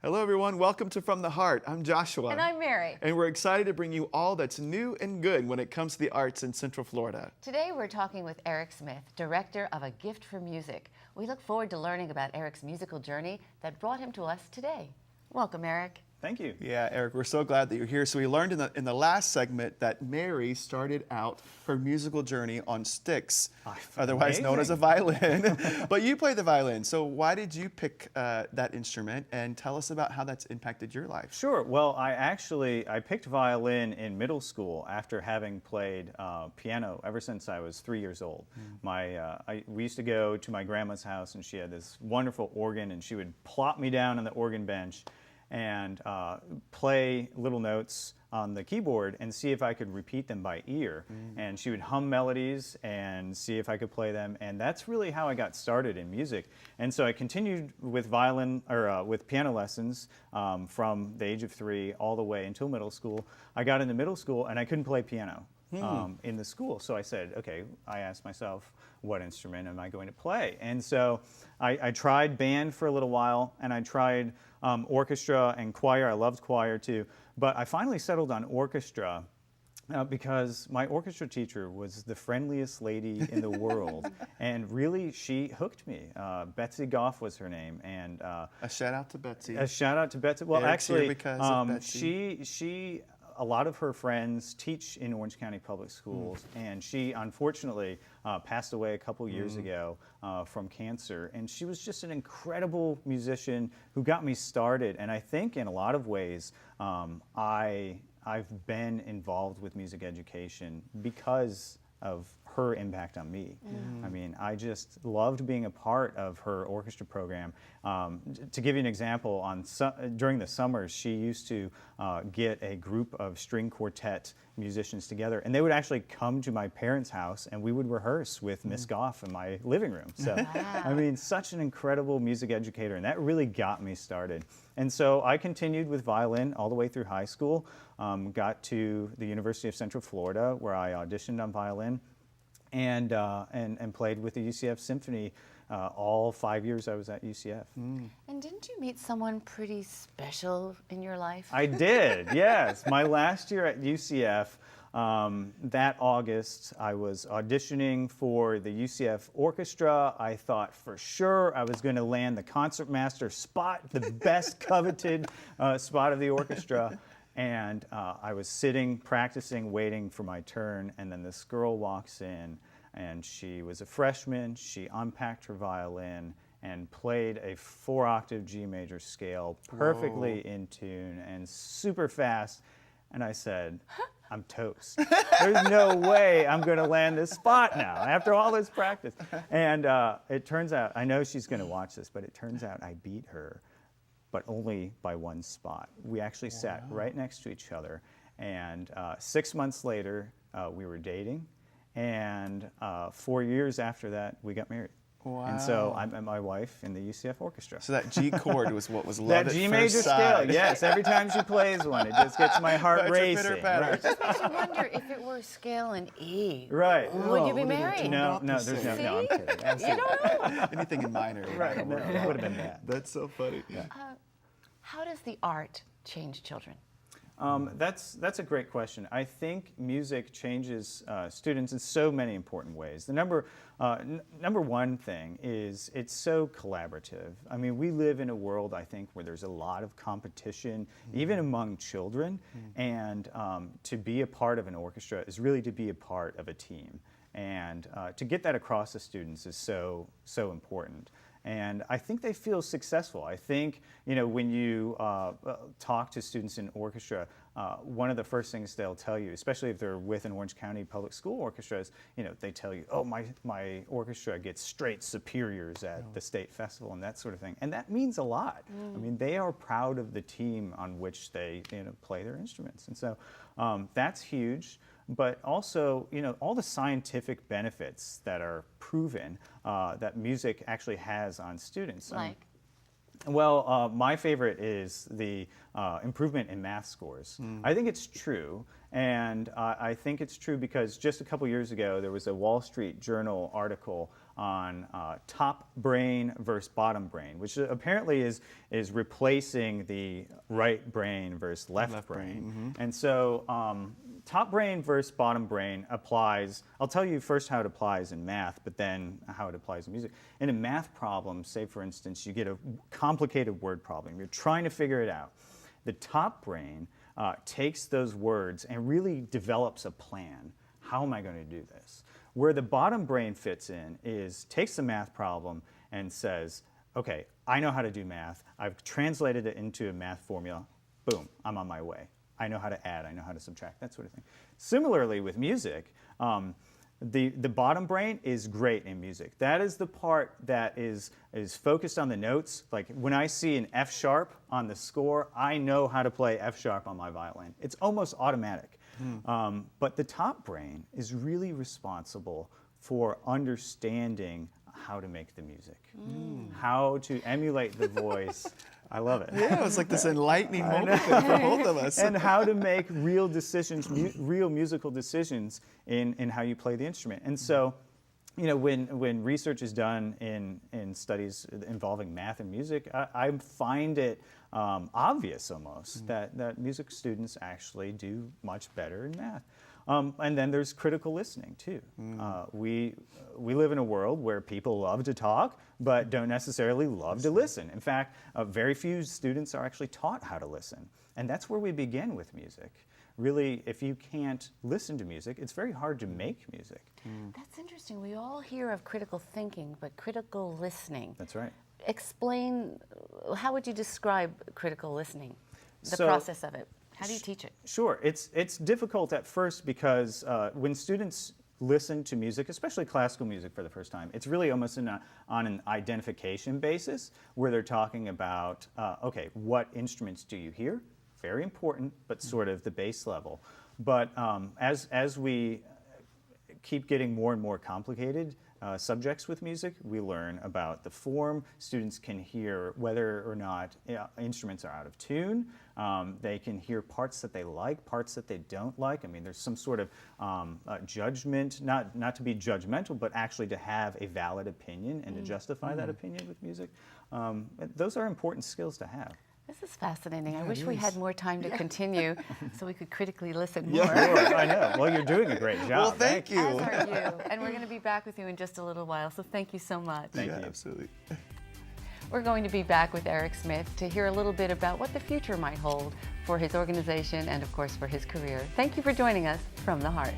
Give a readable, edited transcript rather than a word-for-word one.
Hello, everyone. Welcome to From the Heart. I'm Joshua. And I'm Mary. And we're excited to bring you all that's new and good when it comes to the arts in Central Florida. Today we're talking with Eric Smith, director of A Gift for Music. We look forward to learning about Eric's musical journey that brought him to us today. Welcome, Eric. Thank you. Yeah, Eric, we're so glad that you're here. So we learned in the last segment that Mary started out her musical journey on sticks, otherwise known as a violin. But you play the violin. So why did you pick that instrument? And tell us about how that's impacted your life. Sure. Well, I picked violin in middle school after having played piano ever since I was 3 years old. We used to go to my grandma's house, and she had this wonderful organ, and she would plop me down on the organ bench and play little notes on the keyboard and see if I could repeat them by ear. And she would hum melodies and see if I could play them. And that's really how I got started in music. And so I continued with with piano lessons from the age of 3 all the way until middle school. I got into middle school and I couldn't play piano in the school. So I said, okay, I asked myself, what instrument am I going to play? And so I tried band for a little while, and I tried orchestra and choir. I loved choir too. But I finally settled on orchestra because my orchestra teacher was the friendliest lady in the world. And really, she hooked me. Betsy Goff was her name. And a shout out to Betsy. A shout out to Betsy. Well, Eric's here actually, because of Betsy. she a lot of her friends teach in Orange County Public Schools, and she unfortunately passed away a couple years ago from cancer. And she was just an incredible musician who got me started. And I think in a lot of ways, I've been involved with music education because of her impact on me. I mean, I just loved being a part of her orchestra program. To give you an example, during the summers, she used to get a group of string quartet musicians together, and they would actually come to my parents' house, and we would rehearse with Miss Goff in my living room. So, I mean, such an incredible music educator, and that really got me started. And so I continued with violin all the way through high school, got to the University of Central Florida, where I auditioned on violin, and played with the UCF Symphony all 5 years I was at UCF. And didn't you meet someone pretty special in your life? I did, yes. My last year at UCF, that August, I was auditioning for the UCF Orchestra. I thought for sure I was going to land the concertmaster spot, the best coveted spot of the orchestra. And I was sitting, practicing, waiting for my turn, and then this girl walks in, and she was a freshman. She unpacked her violin and played a 4-octave G major scale, perfectly in tune and super fast. And I said, I'm toast. There's no way I'm going to land this spot now after all this practice. And it turns out, I know she's going to watch this, but it turns out I beat her, but only by 1 spot. We actually sat right next to each other, and 6 months later, we were dating, and 4 years after that, we got married. Wow. And so I met my wife in the UCF Orchestra. So that G chord was what was love That at G first major sight. scale, yes. Every time she plays one, it just gets my heart racing. Pitter-patter. Right. Makes you wonder if it were a scale in E. Right. Would you be Oh, married? No, there's no, See? no, I'm kidding. You Absolutely. don't know. Anything in minor. Right, no, it would have been bad. That's so funny. How does the art change children? That's a great question. I think music changes students in so many important ways. The number one thing is it's so collaborative. I mean, we live in a world, I think, where there's a lot of competition, even among children, and to be a part of an orchestra is really to be a part of a team. And to get that across to students is so important. And I think they feel successful. I think, when you talk to students in orchestra, one of the first things they'll tell you, especially if they're with an Orange County Public School orchestra, is, they tell you, oh, my orchestra gets straight superiors at the state festival and that sort of thing. And that means a lot. I mean, they are proud of the team on which they, play their instruments. And so that's huge. But also, all the scientific benefits that are proven that music actually has on students. Like? Well, my favorite is the improvement in math scores. I think it's true, And I think it's true because just a couple years ago, there was a Wall Street Journal article on top brain versus bottom brain, which apparently is replacing the right brain versus left brain. And so top brain versus bottom brain applies, I'll tell you first how it applies in math, but then how it applies in music. In a math problem, say for instance, you get a complicated word problem. You're trying to figure it out. The top brain takes those words and really develops a plan. How am I going to do this? Where the bottom brain fits in is takes the math problem and says, okay, I know how to do math. I've translated it into a math formula. Boom, I'm on my way. I know how to add, I know how to subtract, that sort of thing. Similarly with music, the bottom brain is great in music. That is the part that is focused on the notes. Like when I see an F sharp on the score, I know how to play F sharp on my violin. It's almost automatic. But the top brain is really responsible for understanding how to make the music, how to emulate the voice. I love it. Yeah, it was like this enlightening moment for both of us. And how to make real decisions, real musical decisions in how you play the instrument. And so, you know, when research is done in studies involving math and music, I find it obvious almost that music students actually do much better in math. And then there's critical listening too. We live in a world where people love to talk, but don't necessarily love to listen. In fact, very few students are actually taught how to listen. And that's where we begin with music. Really, if you can't listen to music, it's very hard to make music. That's interesting. We all hear of critical thinking, but critical listening. That's right. Explain, how would you describe critical listening, the So- process of it? How do you teach it? Sure, it's difficult at first because when students listen to music, especially classical music for the first time, it's really almost on an identification basis where they're talking about, okay, what instruments do you hear? Very important, but sort of the base level. But as we keep getting more and more complicated subjects with music, we learn about the form. Students can hear whether or not instruments are out of tune. They can hear parts that they like, parts that they don't like. I mean, there's some sort of judgment, not to be judgmental, but actually to have a valid opinion and to justify that opinion with music. Those are important skills to have. This is fascinating. I Yeah, wish it we had is. more time to continue so we could critically listen more. Sure, I know. Well, you're doing a great job. Well, thank you. As are you. And we're going to be back with you in just a little while, so thank you so much. Thank Yeah, you. absolutely. We're going to be back with Eric Smith to hear a little bit about what the future might hold for his organization and, of course, for his career. Thank you for joining us from the Heart.